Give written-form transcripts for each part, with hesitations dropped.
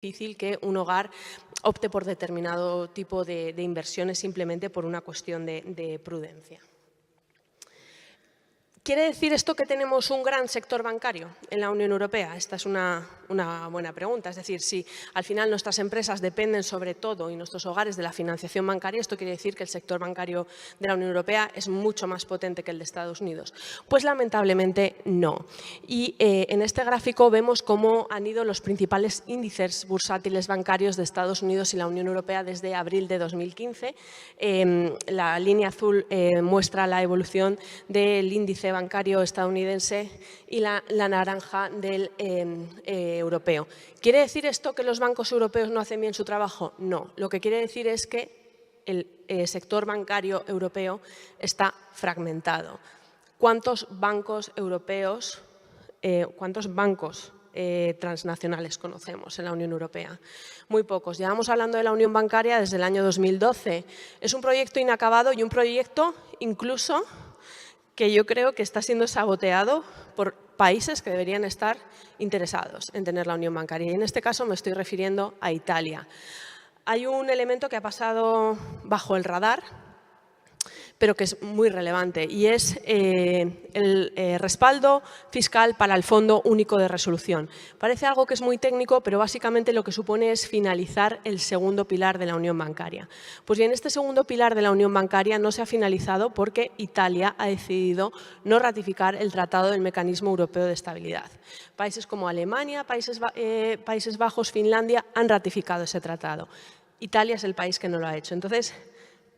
difícil que un hogar opte por determinado tipo de inversiones simplemente por una cuestión de prudencia. ¿Quiere decir esto que tenemos un gran sector bancario en la Unión Europea? Esta es una buena pregunta. Es decir, si al final nuestras empresas dependen sobre todo y nuestros hogares de la financiación bancaria, ¿esto quiere decir que el sector bancario de la Unión Europea es mucho más potente que el de Estados Unidos? Pues lamentablemente no. Y en este gráfico vemos cómo han ido los principales índices bursátiles bancarios de Estados Unidos y la Unión Europea desde abril de 2015. La línea azul muestra la evolución del índice bancario estadounidense y la naranja del europeo. ¿Quiere decir esto que los bancos europeos no hacen bien su trabajo? No. Lo que quiere decir es que el sector bancario europeo está fragmentado. ¿Cuántos bancos europeos, cuántos bancos transnacionales conocemos en la Unión Europea? Muy pocos. Llevamos hablando de la Unión Bancaria desde el año 2012. Es un proyecto inacabado y un proyecto incluso que yo creo que está siendo saboteado por países que deberían estar interesados en tener la unión bancaria. Y en este caso me estoy refiriendo a Italia. Hay un elemento que ha pasado bajo el radar, pero que es muy relevante, y es el respaldo fiscal para el Fondo Único de Resolución. Parece algo que es muy técnico, pero básicamente lo que supone es finalizar el segundo pilar de la unión bancaria. Pues bien, este segundo pilar de la unión bancaria no se ha finalizado porque Italia ha decidido no ratificar el Tratado del Mecanismo Europeo de Estabilidad. Países como Alemania, Países Bajos, Finlandia han ratificado ese tratado. Italia es el país que no lo ha hecho. Entonces,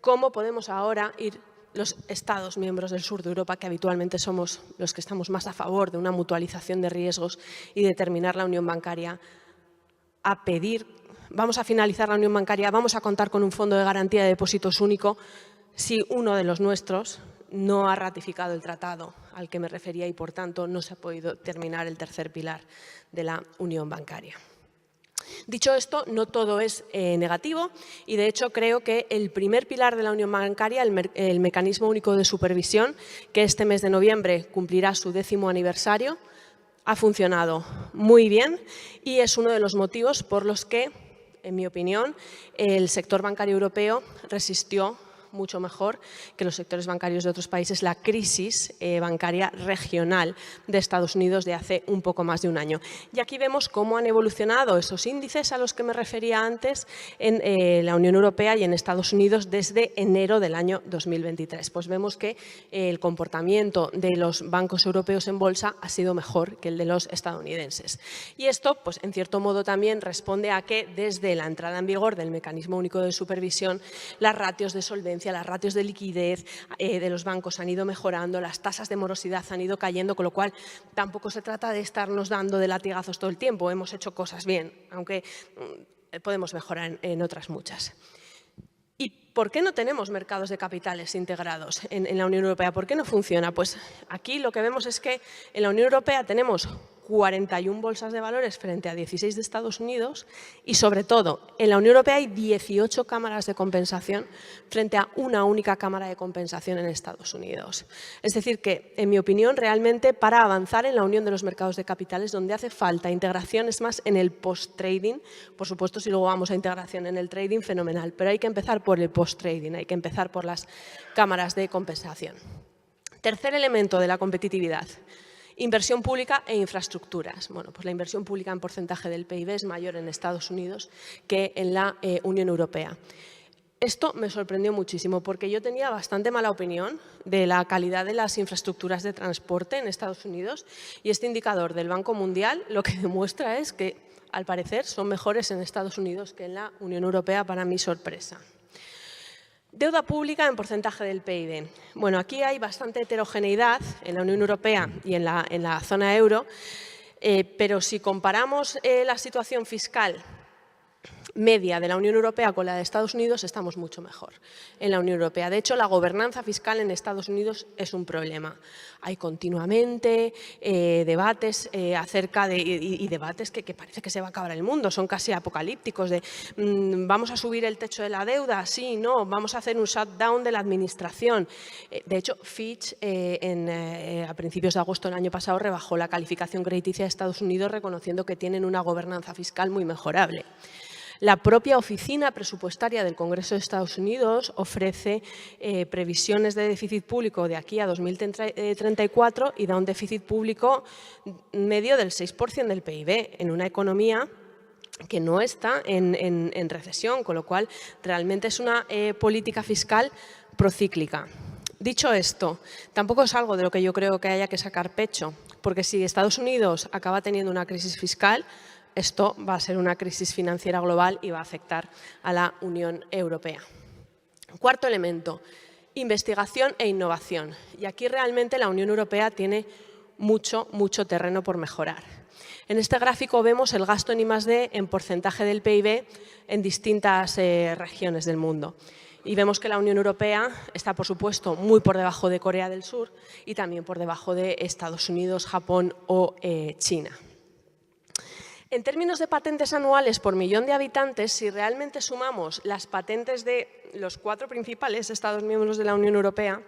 ¿cómo podemos ahora ir los Estados miembros del sur de Europa, que habitualmente somos los que estamos más a favor de una mutualización de riesgos y de terminar la unión bancaria, a pedir, vamos a finalizar la unión bancaria, vamos a contar con un fondo de garantía de depósitos único, si uno de los nuestros no ha ratificado el tratado al que me refería y, por tanto, no se ha podido terminar el tercer pilar de la unión bancaria? Dicho esto, no todo es negativo y, de hecho, creo que el primer pilar de la unión bancaria, el Mecanismo Único de Supervisión, que este mes de noviembre cumplirá su 10º aniversario, ha funcionado muy bien y es uno de los motivos por los que, en mi opinión, el sector bancario europeo resistió mucho mejor que los sectores bancarios de otros países la crisis bancaria regional de Estados Unidos de hace un poco más de un año. Y aquí vemos cómo han evolucionado esos índices a los que me refería antes en la Unión Europea y en Estados Unidos desde enero del año 2023. Pues vemos que el comportamiento de los bancos europeos en bolsa ha sido mejor que el de los estadounidenses. Y esto, pues, en cierto modo, también responde a que desde la entrada en vigor del Mecanismo Único de Supervisión, las ratios de solvencia, las ratios de liquidez de los bancos han ido mejorando, las tasas de morosidad han ido cayendo, con lo cual tampoco se trata de estarnos dando de latigazos todo el tiempo. Hemos hecho cosas bien, aunque podemos mejorar en otras muchas. ¿Y por qué no tenemos mercados de capitales integrados en la Unión Europea? ¿Por qué no funciona? Pues aquí lo que vemos es que en la Unión Europea tenemos 41 bolsas de valores frente a 16 de Estados Unidos y, sobre todo, en la Unión Europea hay 18 cámaras de compensación frente a una única cámara de compensación en Estados Unidos. Es decir que, en mi opinión, realmente para avanzar en la unión de los mercados de capitales, donde hace falta integración es más en el post-trading. Por supuesto, si luego vamos a integración en el trading, fenomenal, pero hay que empezar por el post-trading, hay que empezar por las cámaras de compensación. Tercer elemento de la competitividad. Inversión pública e infraestructuras. Bueno, pues la inversión pública en porcentaje del PIB es mayor en Estados Unidos que en la Unión Europea. Esto me sorprendió muchísimo porque yo tenía bastante mala opinión de la calidad de las infraestructuras de transporte en Estados Unidos y este indicador del Banco Mundial lo que demuestra es que, al parecer, son mejores en Estados Unidos que en la Unión Europea, para mi sorpresa. Deuda pública en porcentaje del PIB. Bueno, aquí hay bastante heterogeneidad en la Unión Europea y en la zona euro, pero si comparamos la situación fiscal media de la Unión Europea con la de Estados Unidos, estamos mucho mejor en la Unión Europea. De hecho, la gobernanza fiscal en Estados Unidos es un problema. Hay continuamente debates acerca de, y debates que parece que se va a acabar el mundo, son casi apocalípticos, de vamos a subir el techo de la deuda, sí, no, vamos a hacer un shutdown de la administración. De hecho, Fitch a principios de agosto del año pasado rebajó la calificación crediticia de Estados Unidos reconociendo que tienen una gobernanza fiscal muy mejorable. La propia Oficina Presupuestaria del Congreso de Estados Unidos ofrece previsiones de déficit público de aquí a 2034 y da un déficit público medio del 6% del PIB en una economía que no está en recesión, con lo cual realmente es una política fiscal procíclica. Dicho esto, tampoco es algo de lo que yo creo que haya que sacar pecho, porque si Estados Unidos acaba teniendo una crisis fiscal, esto va a ser una crisis financiera global y va a afectar a la Unión Europea. Cuarto elemento, investigación e innovación. Y aquí realmente la Unión Europea tiene mucho terreno por mejorar. En este gráfico vemos el gasto en I+D en porcentaje del PIB en distintas regiones del mundo. Y vemos que la Unión Europea está, por supuesto, muy por debajo de Corea del Sur y también por debajo de Estados Unidos, Japón o China. En términos de patentes anuales por millón de habitantes, si realmente sumamos las patentes de los 4 principales Estados miembros de la Unión Europea,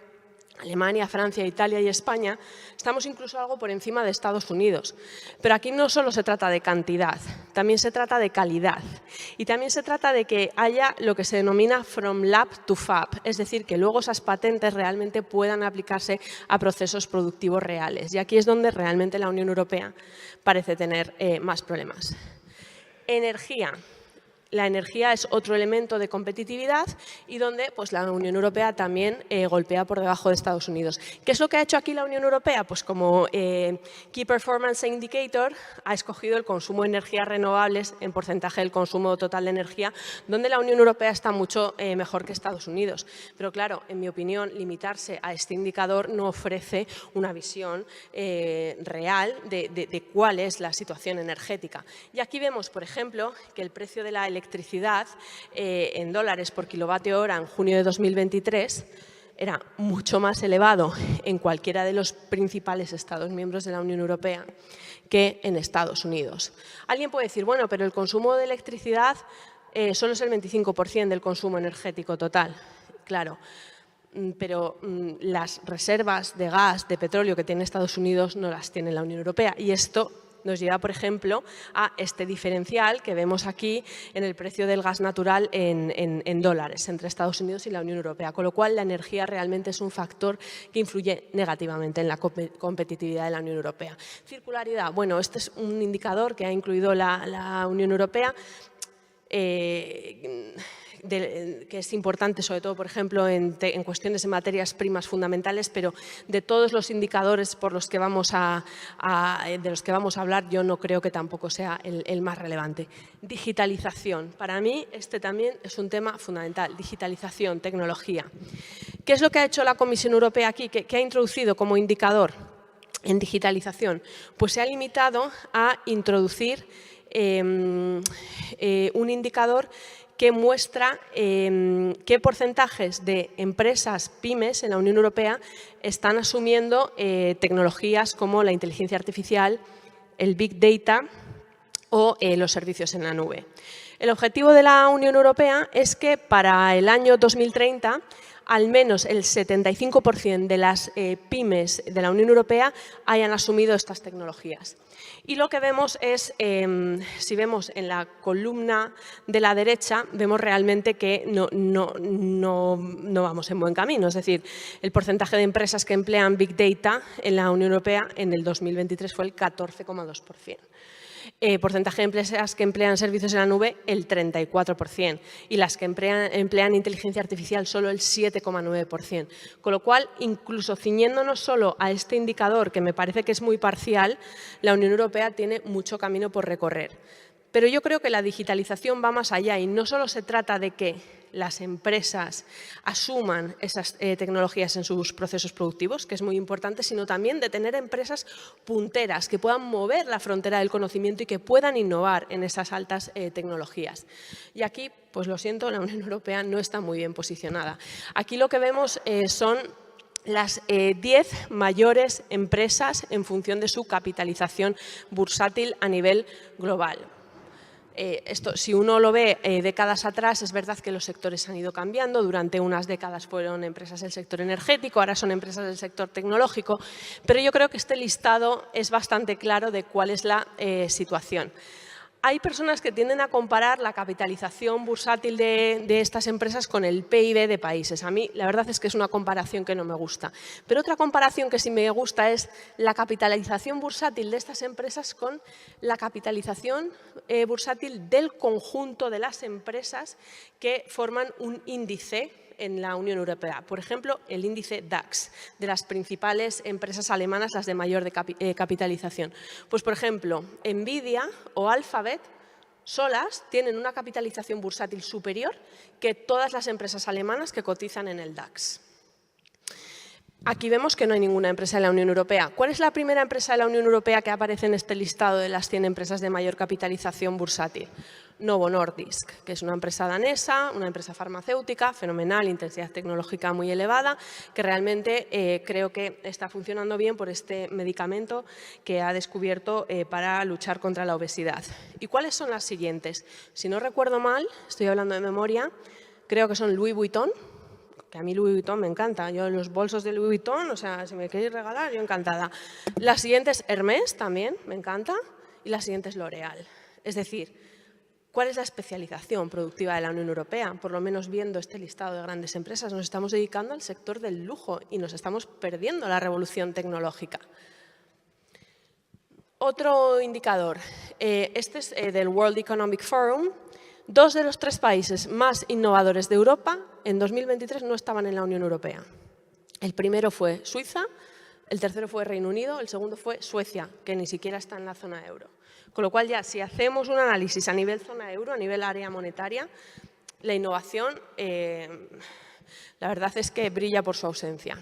Alemania, Francia, Italia y España, estamos incluso algo por encima de Estados Unidos. Pero aquí no solo se trata de cantidad, también se trata de calidad. Y también se trata de que haya lo que se denomina from lab to fab, es decir, que luego esas patentes realmente puedan aplicarse a procesos productivos reales. Y aquí es donde realmente la Unión Europea parece tener más problemas. Energía. La energía es otro elemento de competitividad y donde pues, la Unión Europea también golpea por debajo de Estados Unidos. ¿Qué es lo que ha hecho aquí la Unión Europea? Pues como Key Performance Indicator ha escogido el consumo de energías renovables en porcentaje del consumo total de energía, donde la Unión Europea está mucho mejor que Estados Unidos. Pero claro, en mi opinión, limitarse a este indicador no ofrece una visión real de cuál es la situación energética. Y aquí vemos, por ejemplo, que el precio de la electricidad en dólares por kilovatio hora en junio de 2023 era mucho más elevado en cualquiera de los principales Estados miembros de la Unión Europea que en Estados Unidos. Alguien puede decir, bueno, pero el consumo de electricidad solo es el 25% del consumo energético total. Claro, pero las reservas de gas, de petróleo que tiene Estados Unidos no las tiene la Unión Europea y esto nos lleva, por ejemplo, a este diferencial que vemos aquí en el precio del gas natural en dólares entre Estados Unidos y la Unión Europea, con lo cual la energía realmente es un factor que influye negativamente en la competitividad de la Unión Europea. Circularidad, bueno, este es un indicador que ha incluido la Unión Europea, que es importante, sobre todo, por ejemplo, en cuestiones de materias primas fundamentales, pero de todos los indicadores por los que de los que vamos a hablar, yo no creo que tampoco sea el más relevante. Digitalización. Para mí, este también es un tema fundamental. Digitalización, tecnología. ¿Qué es lo que ha hecho la Comisión Europea aquí? ¿Qué ha introducido como indicador en digitalización? Pues se ha limitado a introducir un indicador que muestra qué porcentajes de empresas pymes en la Unión Europea están asumiendo tecnologías como la inteligencia artificial, el Big Data o los servicios en la nube. El objetivo de la Unión Europea es que para el año 2030 al menos el 75% de las pymes de la Unión Europea hayan asumido estas tecnologías. Y lo que vemos es, si vemos en la columna de la derecha, vemos realmente que no vamos en buen camino. Es decir, el porcentaje de empresas que emplean Big Data en la Unión Europea en el 2023 fue el 14,2%. Porcentaje de empresas que emplean servicios en la nube, el 34%. Y las que emplean inteligencia artificial, solo el 7,9%. Con lo cual, incluso ciñéndonos solo a este indicador, que me parece que es muy parcial, la Unión Europea tiene mucho camino por recorrer. Pero yo creo que la digitalización va más allá y no solo se trata de que las empresas asuman esas tecnologías en sus procesos productivos, que es muy importante, sino también de tener empresas punteras que puedan mover la frontera del conocimiento y que puedan innovar en esas altas tecnologías. Y aquí, pues lo siento, la Unión Europea no está muy bien posicionada. Aquí lo que vemos son las 10 mayores empresas en función de su capitalización bursátil a nivel global. Esto, si uno lo ve décadas atrás, es verdad que los sectores han ido cambiando. Durante unas décadas fueron empresas del sector energético, ahora son empresas del sector tecnológico, pero yo creo que este listado es bastante claro de cuál es la situación. Hay personas que tienden a comparar la capitalización bursátil de estas empresas con el PIB de países. A mí, la verdad es que es una comparación que no me gusta. Pero otra comparación que sí me gusta es la capitalización bursátil de estas empresas con la capitalización bursátil del conjunto de las empresas que forman un índice en la Unión Europea. Por ejemplo, el índice DAX, de las principales empresas alemanas, las de mayor capitalización. Pues, por ejemplo, Nvidia o Alphabet solas tienen una capitalización bursátil superior que todas las empresas alemanas que cotizan en el DAX. Aquí vemos que no hay ninguna empresa de la Unión Europea. ¿Cuál es la primera empresa de la Unión Europea que aparece en este listado de las 100 empresas de mayor capitalización bursátil? Novo Nordisk, que es una empresa danesa, una empresa farmacéutica, fenomenal, intensidad tecnológica muy elevada, que realmente creo que está funcionando bien por este medicamento que ha descubierto para luchar contra la obesidad. ¿Y cuáles son las siguientes? Si no recuerdo mal, estoy hablando de memoria, creo que son Louis Vuitton, que a mí Louis Vuitton me encanta. Yo los bolsos de Louis Vuitton, o sea, si me queréis regalar, yo encantada. La siguiente es Hermès, también, me encanta. Y la siguiente es L'Oréal. Es decir, ¿cuál es la especialización productiva de la Unión Europea? Por lo menos viendo este listado de grandes empresas, nos estamos dedicando al sector del lujo y nos estamos perdiendo la revolución tecnológica. Otro indicador, este es del World Economic Forum. 2 de los 3 países más innovadores de Europa en 2023 no estaban en la Unión Europea. El primero fue Suiza, el tercero fue Reino Unido, el segundo fue Suecia, que ni siquiera está en la zona euro. Con lo cual ya, si hacemos un análisis a nivel zona euro, a nivel área monetaria, la innovación, la verdad es que brilla por su ausencia.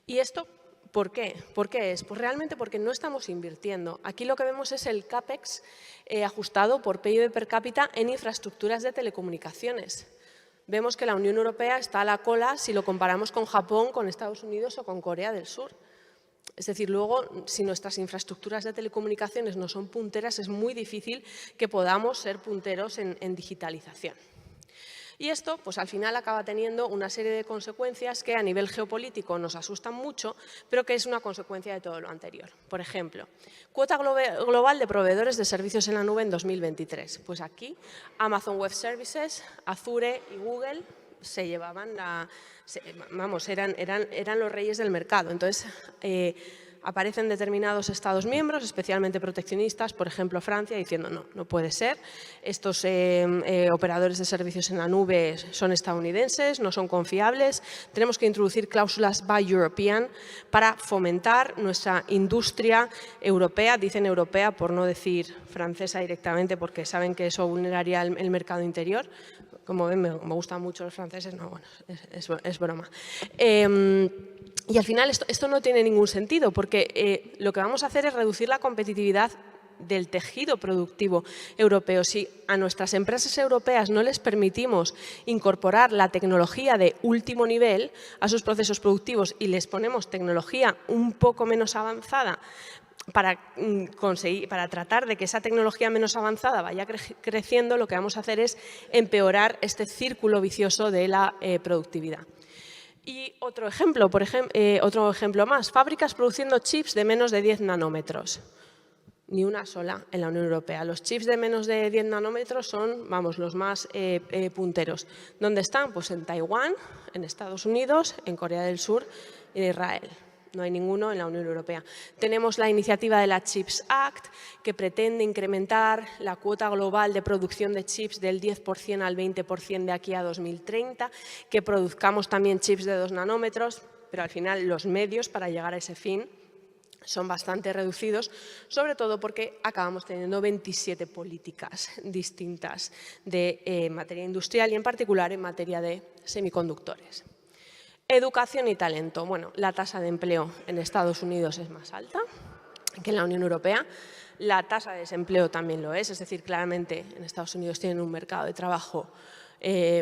¿Y esto por qué? ¿Por qué es? Pues realmente porque no estamos invirtiendo. Aquí lo que vemos es el CAPEX ajustado por PIB per cápita en infraestructuras de telecomunicaciones. Vemos que la Unión Europea está a la cola si lo comparamos con Japón, con Estados Unidos o con Corea del Sur. Es decir, luego, si nuestras infraestructuras de telecomunicaciones no son punteras, es muy difícil que podamos ser punteros en digitalización. Y esto, pues al final acaba teniendo una serie de consecuencias que a nivel geopolítico nos asustan mucho, pero que es una consecuencia de todo lo anterior. Por ejemplo, cuota global de proveedores de servicios en la nube en 2023. Pues aquí Amazon Web Services, Azure y Google se llevaban eran los reyes del mercado. Entonces, aparecen determinados Estados miembros, especialmente proteccionistas, por ejemplo Francia, diciendo no puede ser, estos operadores de servicios en la nube son estadounidenses, no son confiables, tenemos que introducir cláusulas Buy European para fomentar nuestra industria europea, dicen europea por no decir francesa directamente porque saben que eso vulneraría el mercado interior. Como ven, me gustan mucho los franceses, no, bueno, es broma. Y al final esto no tiene ningún sentido porque lo que vamos a hacer es reducir la competitividad del tejido productivo europeo. Si a nuestras empresas europeas no les permitimos incorporar la tecnología de último nivel a sus procesos productivos y les ponemos tecnología un poco menos avanzada para tratar de que esa tecnología menos avanzada vaya creciendo, lo que vamos a hacer es empeorar este círculo vicioso de la productividad. Y otro ejemplo más, fábricas produciendo chips de menos de 10 nanómetros. Ni una sola en la Unión Europea. Los chips de menos de 10 nanómetros son, vamos, los más punteros. ¿Dónde están? Pues en Taiwán, en Estados Unidos, en Corea del Sur y en Israel. No hay ninguno en la Unión Europea. Tenemos la iniciativa de la Chips Act, que pretende incrementar la cuota global de producción de chips del 10% al 20% de aquí a 2030, que produzcamos también chips de 2 nanómetros, pero al final los medios para llegar a ese fin son bastante reducidos, sobre todo porque acabamos teniendo 27 políticas distintas de materia industrial y en particular en materia de semiconductores. Educación y talento. Bueno, la tasa de empleo en Estados Unidos es más alta que en la Unión Europea. La tasa de desempleo también lo es decir, claramente en Estados Unidos tienen un mercado de trabajo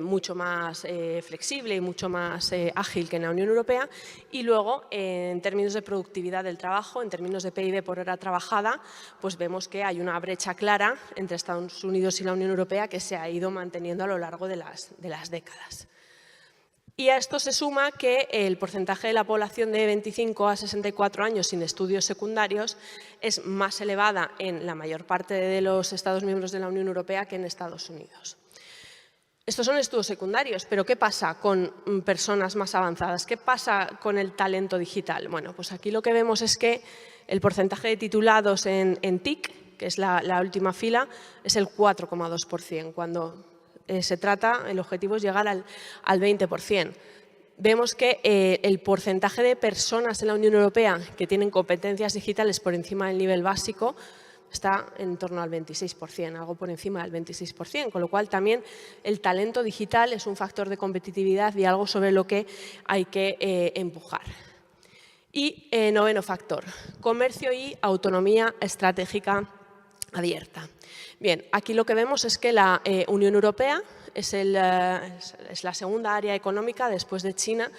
mucho más flexible y mucho más ágil que en la Unión Europea. Y luego, en términos de productividad del trabajo, en términos de PIB por hora trabajada, pues vemos que hay una brecha clara entre Estados Unidos y la Unión Europea que se ha ido manteniendo a lo largo de las décadas. Y a esto se suma que el porcentaje de la población de 25 a 64 años sin estudios secundarios es más elevada en la mayor parte de los Estados miembros de la Unión Europea que en Estados Unidos. Estos son estudios secundarios, pero ¿qué pasa con personas más avanzadas? ¿Qué pasa con el talento digital? Bueno, pues aquí lo que vemos es que el porcentaje de titulados en TIC, que es la última fila, es el 4,2%, cuando se trata, el objetivo es llegar al 20%. Vemos que el porcentaje de personas en la Unión Europea que tienen competencias digitales por encima del nivel básico está en torno al 26%, algo por encima del 26%, con lo cual también el talento digital es un factor de competitividad y algo sobre lo que hay que empujar. Y noveno factor, comercio y autonomía estratégica abierta. Bien, aquí lo que vemos es que la Unión Europea es la segunda área económica después de China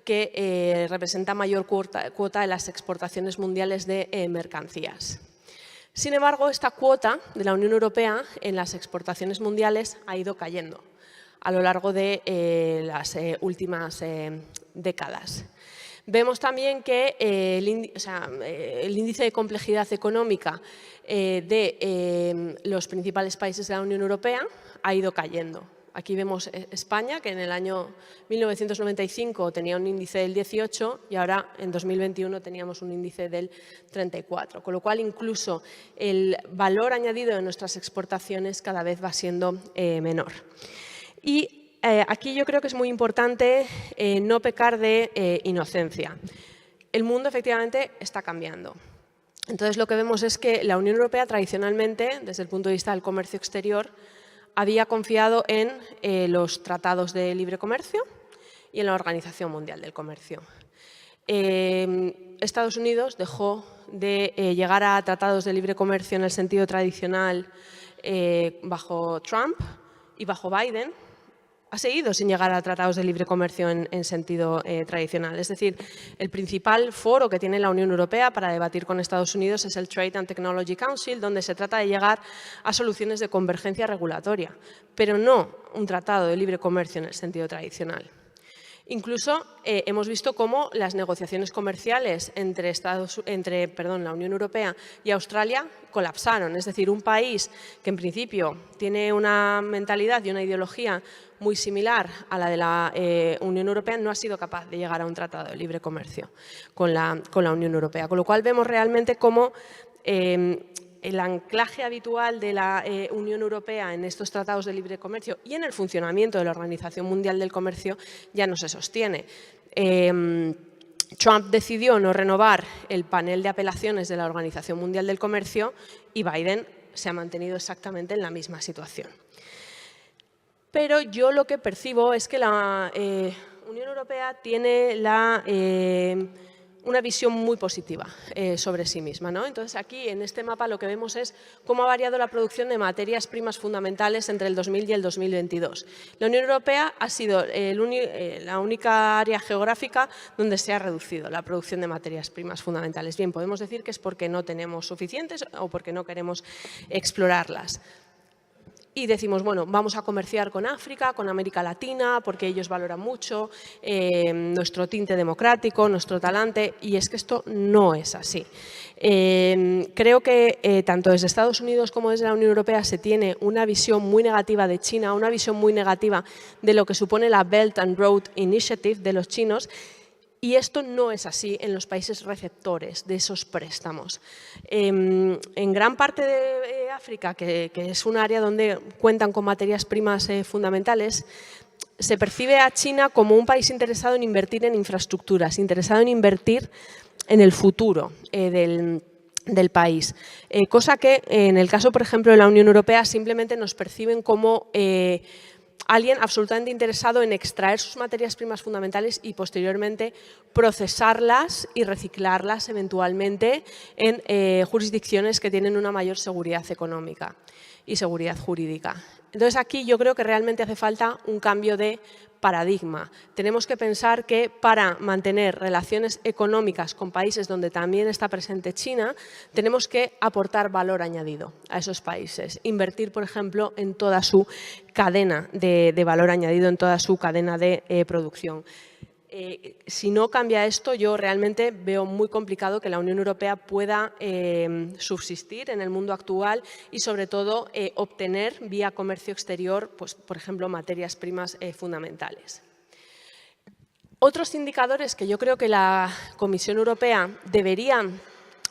que representa mayor cuota de las exportaciones mundiales de mercancías. Sin embargo, esta cuota de la Unión Europea en las exportaciones mundiales ha ido cayendo a lo largo de las últimas décadas. Vemos también que el índice de complejidad económica de los principales países de la Unión Europea ha ido cayendo. Aquí vemos España, que en el año 1995 tenía un índice del 18 y ahora en 2021 teníamos un índice del 34, con lo cual incluso el valor añadido de nuestras exportaciones cada vez va siendo menor. Y aquí yo creo que es muy importante no pecar de inocencia. El mundo efectivamente está cambiando. Entonces lo que vemos es que la Unión Europea tradicionalmente, desde el punto de vista del comercio exterior, había confiado en los tratados de libre comercio y en la Organización Mundial del Comercio. Estados Unidos dejó de llegar a tratados de libre comercio en el sentido tradicional bajo Trump y bajo Biden. Ha seguido sin llegar a tratados de libre comercio en sentido tradicional. Es decir, el principal foro que tiene la Unión Europea para debatir con Estados Unidos es el Trade and Technology Council, donde se trata de llegar a soluciones de convergencia regulatoria, pero no un tratado de libre comercio en el sentido tradicional. Incluso hemos visto cómo las negociaciones comerciales entre la Unión Europea y Australia colapsaron. Es decir, un país que en principio tiene una mentalidad y una ideología muy similar a la de la Unión Europea no ha sido capaz de llegar a un tratado de libre comercio con la Unión Europea. Con lo cual vemos realmente cómo el anclaje habitual de la Unión Europea en estos tratados de libre comercio y en el funcionamiento de la Organización Mundial del Comercio ya no se sostiene. Trump decidió no renovar el panel de apelaciones de la Organización Mundial del Comercio y Biden se ha mantenido exactamente en la misma situación. Pero yo lo que percibo es que la Unión Europea tiene una visión muy positiva sobre sí misma, ¿no? Entonces, aquí en este mapa lo que vemos es cómo ha variado la producción de materias primas fundamentales entre el 2000 y el 2022. La Unión Europea ha sido la única área geográfica donde se ha reducido la producción de materias primas fundamentales. Bien, podemos decir que es porque no tenemos suficientes o porque no queremos explorarlas. Y decimos, bueno, vamos a comerciar con África, con América Latina, porque ellos valoran mucho nuestro tinte democrático, nuestro talante, y es que esto no es así. Creo que tanto desde Estados Unidos como desde la Unión Europea se tiene una visión muy negativa de China, una visión muy negativa de lo que supone la Belt and Road Initiative de los chinos. Y esto no es así en los países receptores de esos préstamos. En gran parte de África, que es un área donde cuentan con materias primas fundamentales, se percibe a China como un país interesado en invertir en infraestructuras, interesado en invertir en el futuro del país. Cosa que en el caso, por ejemplo, de la Unión Europea simplemente nos perciben como alguien absolutamente interesado en extraer sus materias primas fundamentales y posteriormente procesarlas y reciclarlas eventualmente en jurisdicciones que tienen una mayor seguridad económica y seguridad jurídica. Entonces, aquí yo creo que realmente hace falta un cambio de paradigma. Tenemos que pensar que para mantener relaciones económicas con países donde también está presente China, tenemos que aportar valor añadido a esos países. Invertir, por ejemplo, en toda su cadena de valor añadido, en toda su cadena de producción. Si no cambia esto, yo realmente veo muy complicado que la Unión Europea pueda subsistir en el mundo actual y, sobre todo, obtener vía comercio exterior, pues, por ejemplo, materias primas fundamentales. Otros indicadores que yo creo que la Comisión Europea debería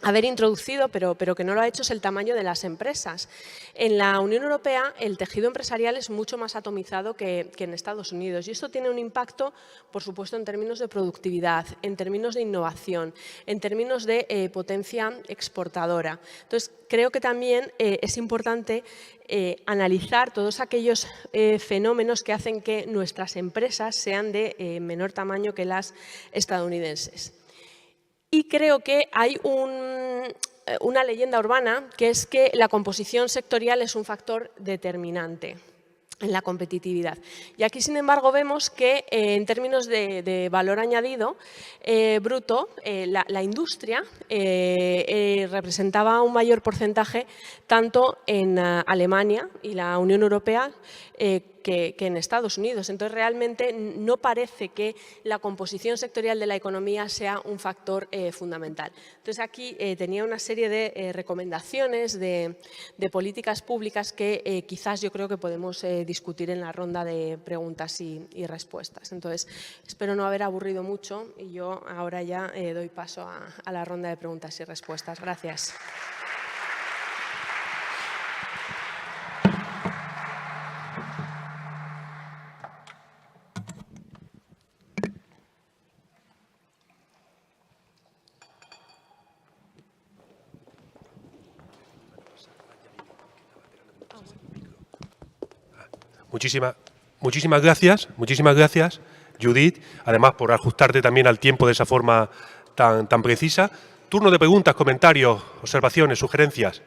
haber introducido, pero que no lo ha hecho, es el tamaño de las empresas. En la Unión Europea el tejido empresarial es mucho más atomizado que en Estados Unidos y esto tiene un impacto, por supuesto, en términos de productividad, en términos de innovación, en términos de potencia exportadora. Entonces, creo que también es importante analizar todos aquellos fenómenos que hacen que nuestras empresas sean de menor tamaño que las estadounidenses. Y creo que hay una leyenda urbana que es que la composición sectorial es un factor determinante en la competitividad. Y aquí, sin embargo, vemos que en términos de valor añadido bruto, la industria representaba un mayor porcentaje tanto en Alemania y la Unión Europea que en Estados Unidos. Entonces, realmente no parece que la composición sectorial de la economía sea un factor fundamental. Entonces, aquí tenía una serie de recomendaciones de políticas públicas que quizás yo creo que podemos discutir en la ronda de preguntas y respuestas. Entonces, espero no haber aburrido mucho y yo ahora ya doy paso a la ronda de preguntas y respuestas. Gracias. Muchísimas gracias, Judith, además por ajustarte también al tiempo de esa forma tan precisa. Turno de preguntas, comentarios, observaciones, sugerencias.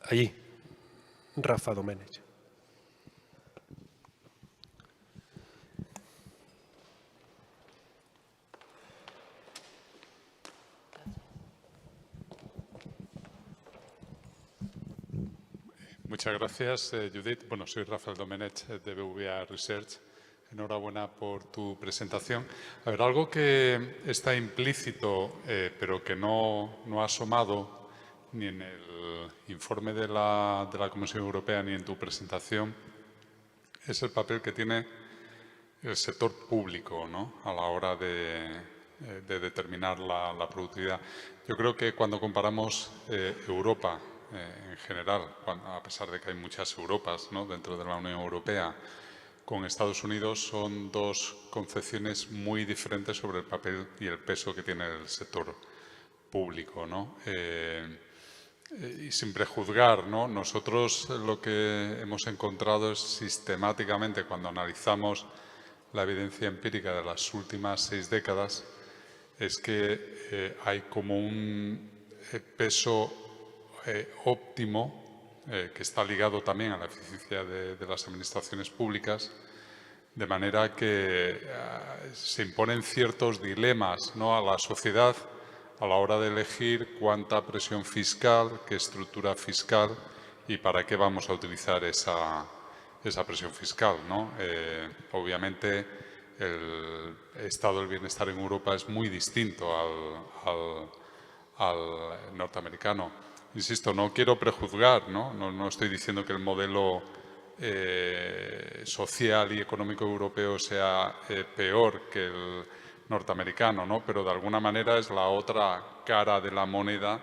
Allí, Rafa Domenech. Muchas gracias, Judith. Bueno, soy Rafael Domenech de BVA Research. Enhorabuena por tu presentación. A ver, algo que está implícito, pero que no ha asomado ni en el informe de la Comisión Europea ni en tu presentación, es el papel que tiene el sector público, ¿no?, a la hora de determinar la productividad. Yo creo que cuando comparamos Europa en general, a pesar de que hay muchas Europas, ¿no?, dentro de la Unión Europea, con Estados Unidos, son dos concepciones muy diferentes sobre el papel y el peso que tiene el sector público, ¿no? Y sin prejuzgar, ¿no?, nosotros lo que hemos encontrado es sistemáticamente, cuando analizamos la evidencia empírica de las últimas 6 décadas, es que hay como un peso óptimo que está ligado también a la eficiencia de las administraciones públicas, de manera que se imponen ciertos dilemas, ¿no?, a la sociedad a la hora de elegir cuánta presión fiscal, qué estructura fiscal y para qué vamos a utilizar esa presión fiscal, ¿no? Obviamente, el estado del bienestar en Europa es muy distinto al norteamericano. Insisto, no quiero prejuzgar, no estoy diciendo que el modelo social y económico europeo sea peor que el norteamericano, ¿no?, pero de alguna manera es la otra cara de la moneda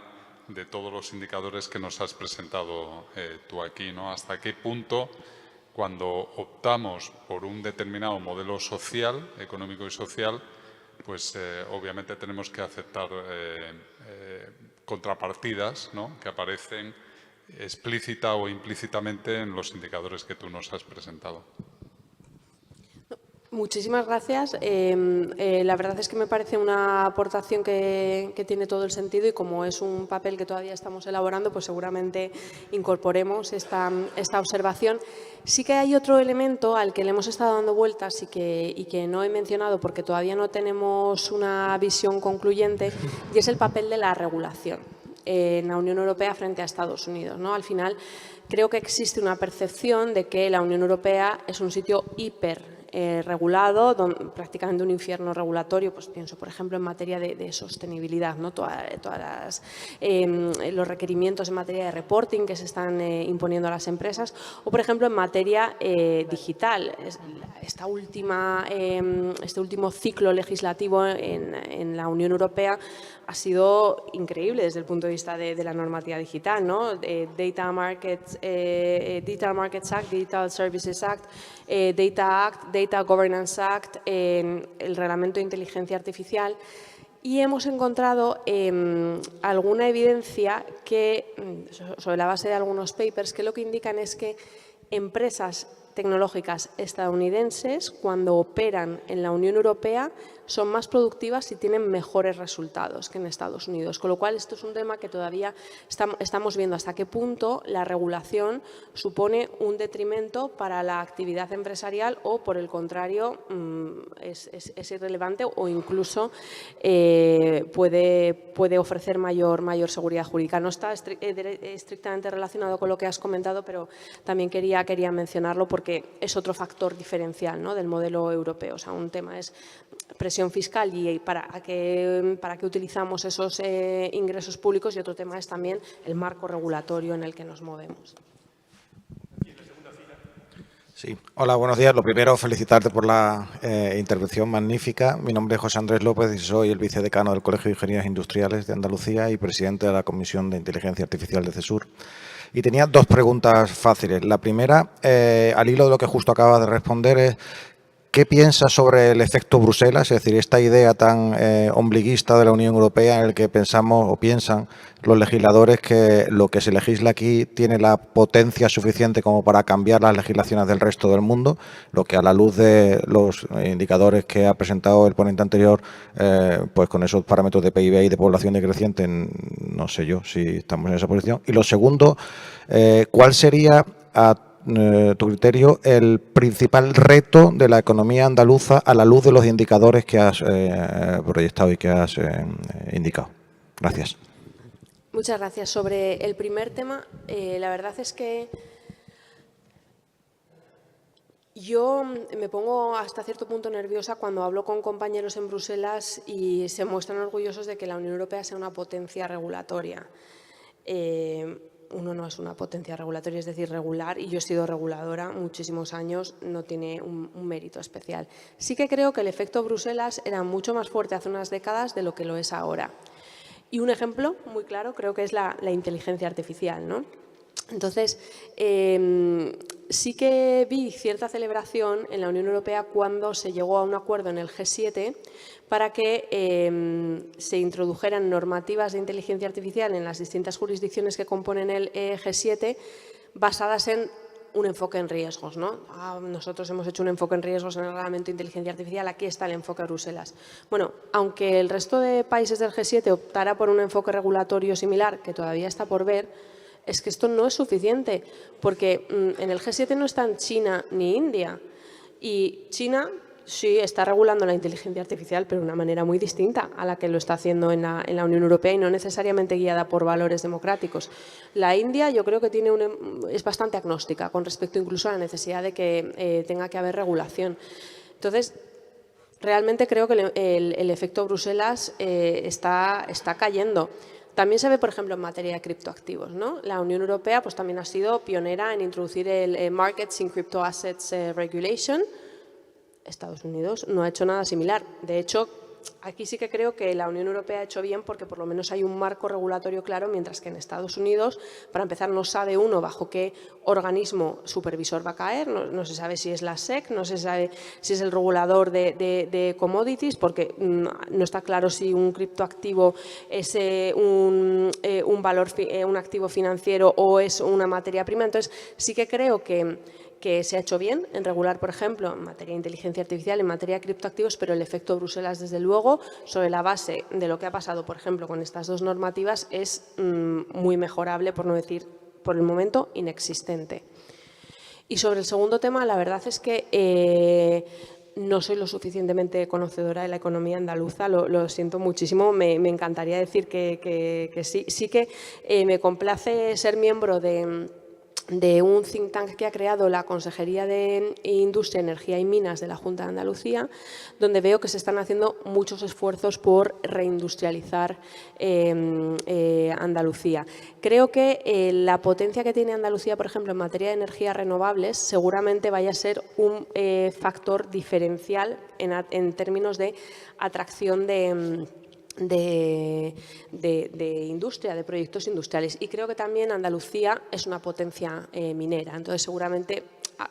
de todos los indicadores que nos has presentado tú aquí, ¿no? Hasta qué punto, cuando optamos por un determinado modelo social, económico y social, pues obviamente tenemos que aceptar contrapartidas, ¿no?, que aparecen explícita o implícitamente en los indicadores que tú nos has presentado. Muchísimas gracias. La verdad es que me parece una aportación que tiene todo el sentido y como es un papel que todavía estamos elaborando, pues seguramente incorporemos esta observación. Sí que hay otro elemento al que le hemos estado dando vueltas y que no he mencionado porque todavía no tenemos una visión concluyente, y es el papel de la regulación en la Unión Europea frente a Estados Unidos, ¿no? Al final, creo que existe una percepción de que la Unión Europea es un sitio regulado, prácticamente un infierno regulatorio, pues pienso, por ejemplo, en materia de sostenibilidad, ¿no? Todas los requerimientos en materia de reporting que se están imponiendo a las empresas, o, por ejemplo, en materia digital. Este último ciclo legislativo en la Unión Europea ha sido increíble desde el punto de vista de la normativa digital, ¿no? Data Markets Act, Digital Services Act, Data Act, Data Governance Act, el Reglamento de Inteligencia Artificial, y hemos encontrado alguna evidencia que, sobre la base de algunos papers, que lo que indican es que empresas tecnológicas estadounidenses, cuando operan en la Unión Europea, son más productivas y tienen mejores resultados que en Estados Unidos. Con lo cual, esto es un tema que todavía estamos viendo hasta qué punto la regulación supone un detrimento para la actividad empresarial o, por el contrario, es irrelevante o incluso puede ofrecer mayor seguridad jurídica. No está estrictamente relacionado con lo que has comentado, pero también quería mencionarlo porque es otro factor diferencial, ¿no?, del modelo europeo. O sea, un tema es presión fiscal y para qué utilizamos esos ingresos públicos, y otro tema es también el marco regulatorio en el que nos movemos. Sí. Hola, buenos días. Lo primero, felicitarte por la intervención magnífica. Mi nombre es José Andrés López y soy el vicedecano del Colegio de Ingenieros Industriales de Andalucía y presidente de la Comisión de Inteligencia Artificial de CESUR. Y tenía dos preguntas fáciles. La primera, al hilo de lo que justo acabas de responder, es ¿qué piensas sobre el efecto Bruselas? Es decir, esta idea tan ombliguista de la Unión Europea en el que pensamos o piensan los legisladores que lo que se legisla aquí tiene la potencia suficiente como para cambiar las legislaciones del resto del mundo, lo que a la luz de los indicadores que ha presentado el ponente anterior, pues con esos parámetros de PIB y de población decreciente, no sé yo si estamos en esa posición. Y lo segundo, ¿cuál sería a tu criterio el principal reto de la economía andaluza a la luz de los indicadores que has proyectado y que has indicado? Gracias. Muchas gracias. Sobre el primer tema, la verdad es que yo me pongo hasta cierto punto nerviosa cuando hablo con compañeros en Bruselas y se muestran orgullosos de que la Unión Europea sea una potencia regulatoria. Uno no es una potencia regulatoria, es decir, regular, y yo he sido reguladora muchísimos años, no tiene un mérito especial. Sí que creo que el efecto Bruselas era mucho más fuerte hace unas décadas de lo que lo es ahora. Y un ejemplo muy claro creo que es la inteligencia artificial, ¿no? Entonces, sí que vi cierta celebración en la Unión Europea cuando se llegó a un acuerdo en el G7 para que se introdujeran normativas de inteligencia artificial en las distintas jurisdicciones que componen el G7 basadas en un enfoque en riesgos, ¿no? Nosotros hemos hecho un enfoque en riesgos en el reglamento de inteligencia artificial, aquí está el enfoque de Bruselas. Bueno, aunque el resto de países del G7 optara por un enfoque regulatorio similar, que todavía está por ver, es que esto no es suficiente, porque en el G7 no están China ni India, y China sí está regulando la inteligencia artificial, pero de una manera muy distinta a la que lo está haciendo en la Unión Europea y no necesariamente guiada por valores democráticos. La India yo creo que es bastante agnóstica con respecto incluso a la necesidad de que tenga que haber regulación. Entonces, realmente creo que el efecto Bruselas está cayendo. También se ve, por ejemplo, en materia de criptoactivos, ¿no? La Unión Europea pues, también ha sido pionera en introducir el Markets in Crypto Assets Regulation. Estados Unidos no ha hecho nada similar. De hecho, aquí sí que creo que la Unión Europea ha hecho bien porque por lo menos hay un marco regulatorio claro, mientras que en Estados Unidos, para empezar, no sabe uno bajo qué organismo supervisor va a caer, no se sabe si es la SEC, no se sabe si es el regulador de commodities, porque no está claro si un criptoactivo es un activo financiero o es una materia prima. Entonces, sí que creo que se ha hecho bien en regular, por ejemplo, en materia de inteligencia artificial, en materia de criptoactivos, pero el efecto Bruselas, desde luego, sobre la base de lo que ha pasado, por ejemplo, con estas dos normativas, es muy mejorable, por no decir, por el momento, inexistente. Y sobre el segundo tema, la verdad es que no soy lo suficientemente conocedora de la economía andaluza, lo siento muchísimo, me encantaría decir que sí. Sí que me complace ser miembro de un think tank que ha creado la Consejería de Industria, Energía y Minas de la Junta de Andalucía, donde veo que se están haciendo muchos esfuerzos por reindustrializar Andalucía. Creo que la potencia que tiene Andalucía, por ejemplo, en materia de energías renovables, seguramente vaya a ser un factor diferencial en términos de atracción de industria, de proyectos industriales. Y creo que también Andalucía es una potencia minera. Entonces, seguramente,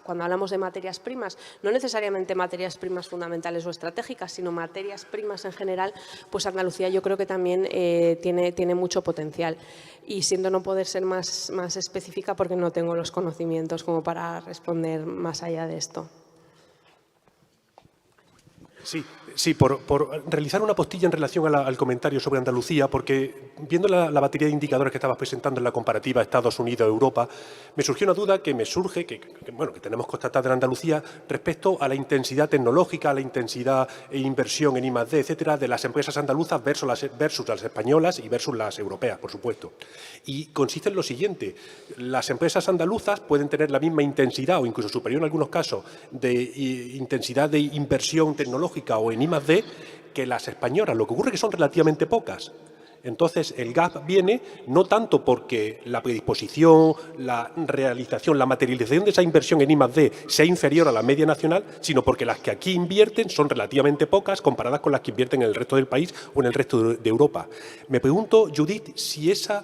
cuando hablamos de materias primas, no necesariamente materias primas fundamentales o estratégicas, sino materias primas en general, pues Andalucía yo creo que también tiene mucho potencial. Y siento no poder ser más específica porque no tengo los conocimientos como para responder más allá de esto. Sí, por realizar una postilla en relación al comentario sobre Andalucía, porque viendo la batería de indicadores que estabas presentando en la comparativa Estados Unidos-Europa, me surgió una duda que que tenemos constatada en Andalucía respecto a la intensidad tecnológica, a la intensidad e inversión en I+D, etcétera, de las empresas andaluzas versus las españolas y versus las europeas, por supuesto. Y consiste en lo siguiente: las empresas andaluzas pueden tener la misma intensidad o incluso superior en algunos casos de intensidad de inversión tecnológica o en I+D que las españolas. Lo que ocurre es que son relativamente pocas. Entonces, el gap viene no tanto porque la predisposición, la realización, la materialización de esa inversión en I+D sea inferior a la media nacional, sino porque las que aquí invierten son relativamente pocas comparadas con las que invierten en el resto del país o en el resto de Europa. Me pregunto, Judith, si esa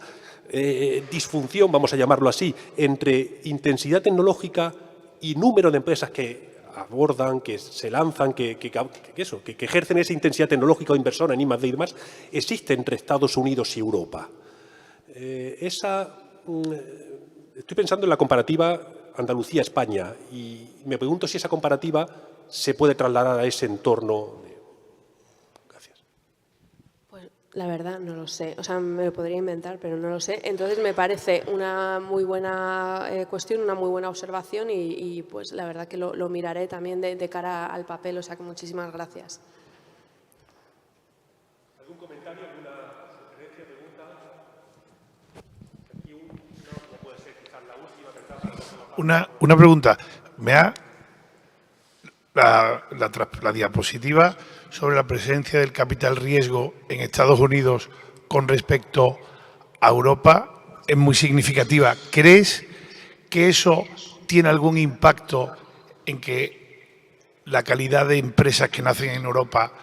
disfunción, vamos a llamarlo así, entre intensidad tecnológica y número de empresas que abordan, que se lanzan, que ejercen esa intensidad tecnológica o inversora en I+D y demás, existe entre Estados Unidos y Europa. Estoy pensando en la comparativa Andalucía-España y me pregunto si esa comparativa se puede trasladar a ese entorno. Gracias. Pues la verdad no lo sé, o sea, me lo podría inventar, pero no lo sé. Entonces me parece una muy buena cuestión, una muy buena observación y pues la verdad que lo miraré también de cara al papel, o sea que muchísimas gracias. ¿Algún comentario, alguna sugerencia, pregunta? Aquí no puede ser quizás la última, ¿verdad? Una pregunta. La diapositiva sobre la presencia del capital riesgo en Estados Unidos con respecto a Europa es muy significativa. ¿Crees que eso tiene algún impacto en que la calidad de empresas que nacen en Europa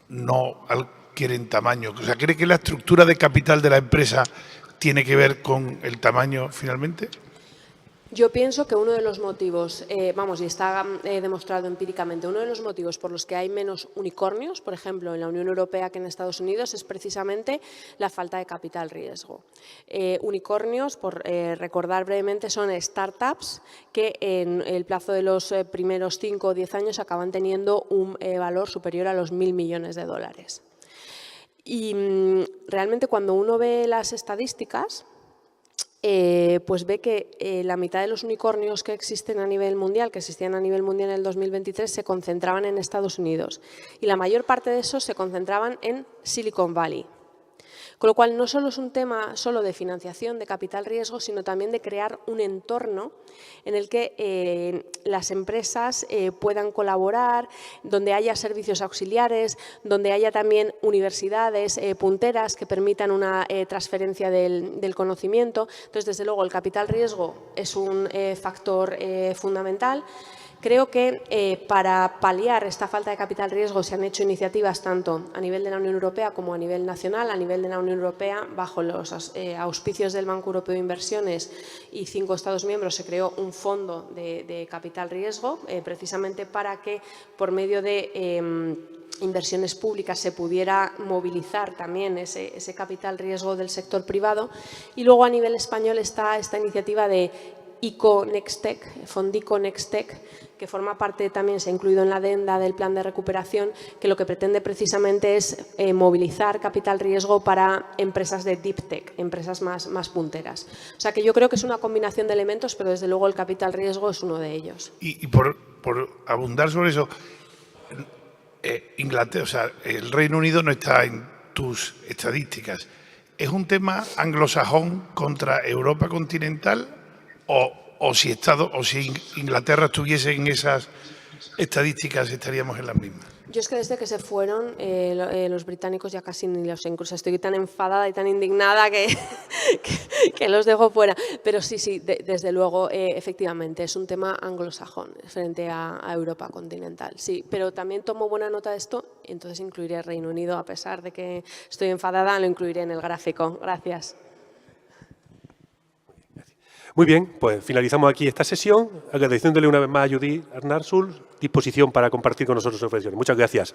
no adquieren tamaño? O sea, ¿cree que la estructura de capital de la empresa tiene que ver con el tamaño finalmente? Yo pienso que uno de los motivos, y está demostrado empíricamente, uno de los motivos por los que hay menos unicornios, por ejemplo, en la Unión Europea que en Estados Unidos, es precisamente la falta de capital riesgo. Unicornios, por recordar brevemente, son startups que en el plazo de los primeros 5 o 10 años acaban teniendo un valor superior a los 1.000 millones de dólares. Y realmente cuando uno ve las estadísticas, pues ve que la mitad de los unicornios que existen a nivel mundial, que existían a nivel mundial en el 2023, se concentraban en Estados Unidos. Y la mayor parte de esos se concentraban en Silicon Valley. Con lo cual, no solo es un tema solo de financiación, de capital riesgo, sino también de crear un entorno en el que las empresas puedan colaborar, donde haya servicios auxiliares, donde haya también universidades punteras que permitan una transferencia del conocimiento. Entonces, desde luego, el capital riesgo es un factor fundamental. Creo que para paliar esta falta de capital riesgo se han hecho iniciativas tanto a nivel de la Unión Europea como a nivel nacional. A nivel de la Unión Europea, bajo los auspicios del Banco Europeo de Inversiones y 5 Estados miembros, se creó un fondo de capital riesgo, precisamente para que por medio de inversiones públicas se pudiera movilizar también ese capital riesgo del sector privado. Y luego a nivel español está esta iniciativa de ICO Nextec, Fondico Nextec, que forma parte también, se ha incluido en la adenda del plan de recuperación, que lo que pretende precisamente es movilizar capital riesgo para empresas de deep tech, empresas más punteras. O sea que yo creo que es una combinación de elementos, pero desde luego el capital riesgo es uno de ellos. Y por abundar sobre eso, Inglaterra, o sea, el Reino Unido no está en tus estadísticas. ¿Es un tema anglosajón contra Europa continental o si Inglaterra estuviese en esas estadísticas estaríamos en las mismas? Yo es que desde que se fueron los británicos ya casi ni los incluso estoy tan enfadada y tan indignada que los dejo fuera. Pero sí, desde luego, efectivamente, es un tema anglosajón frente a Europa continental. Sí, pero también tomo buena nota de esto, entonces incluiré Reino Unido, a pesar de que estoy enfadada, lo incluiré en el gráfico. Gracias. Muy bien, pues finalizamos aquí esta sesión, agradeciéndole una vez más a Judith Arnarsul, disposición para compartir con nosotros sus reflexiones. Muchas gracias.